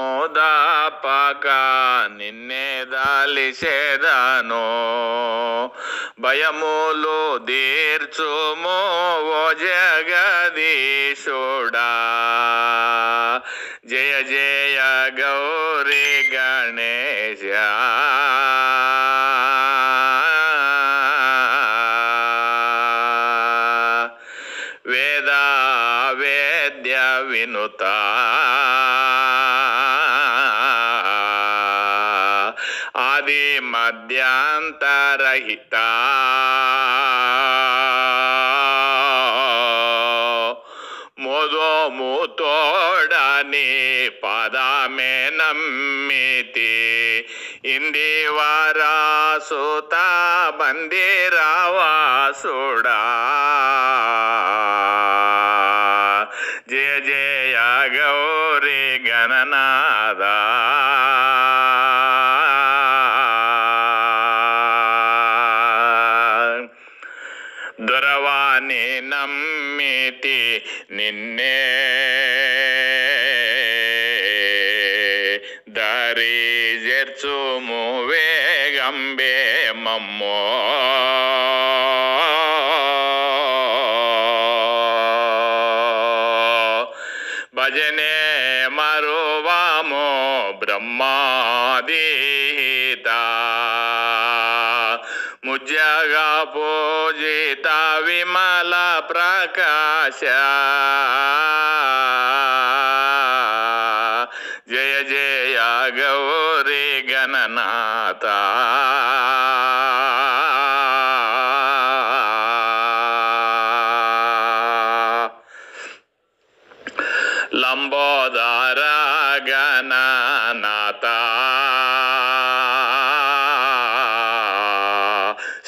నియమముదాపక నిన్నే దాలిసేదను భయములు దీర్చుము ఓ జగదీశుడా జయ జయ గౌరీ గణేశ వేద వేద్య వినుత ఆది మధ్యాంతరహిత మోదోముతోడని పదమే నమ్మితి ఇందివరాసుత బందిరావాసుడా జయ జయ గౌరీ గణనాథ దొరవాణి నమ్మితి నిన్నే దరి జెర్చుము వేగంబే మమ్మో భజనే మరువామో బ్రహ్మాదీత ముజ్జగ పూజిత విమల ప్రకాశ జయ జయ గౌరీ గణనాథ లంబోదర గణనాథ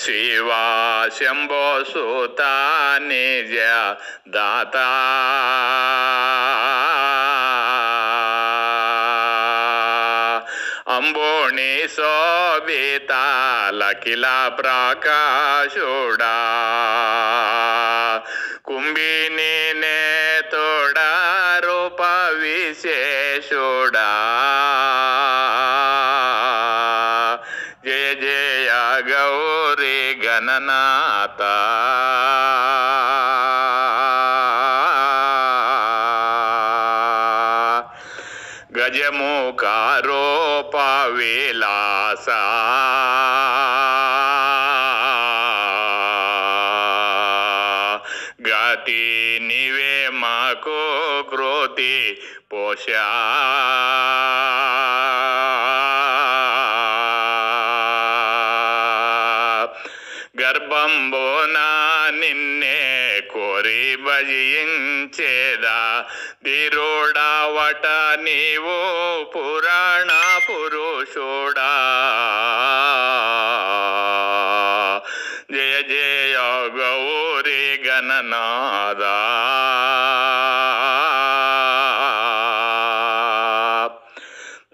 శివ శంభో సుత నిజ దాత అంబోణి శోభిత లకిల ప్రకాశుడా కుంభిని నేతోడా రూప విశేషుడా జయ జయ గౌరీ గణనాథ గజముఖ రూప విలాస గతి నివే మాకు కృతి పోషా గర్భంబోనా నిన్నే కోరి భజించేదా దిరోడావట నీవు పురాణ పురుషుడా జయ జయ గౌరీ గణనాథ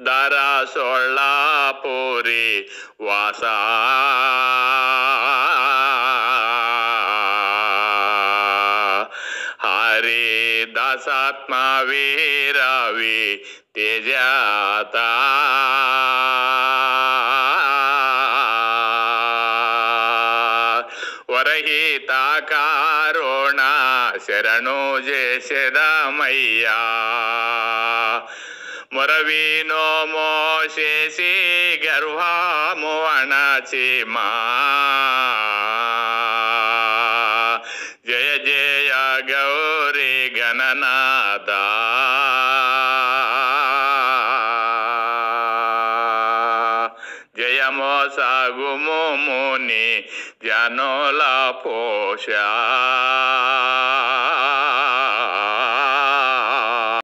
దర సొళ్ళాపురి వాస హరి దాసాత్మ వీరవి తేజాత వరహిత కారుణ శరణు చేసేదమయ్యా మొరవినో మోసేసి గర్భము అణచిమా జయ జయ గౌరీ గణనాథ జయమో సాగుము ముని జనుల పోష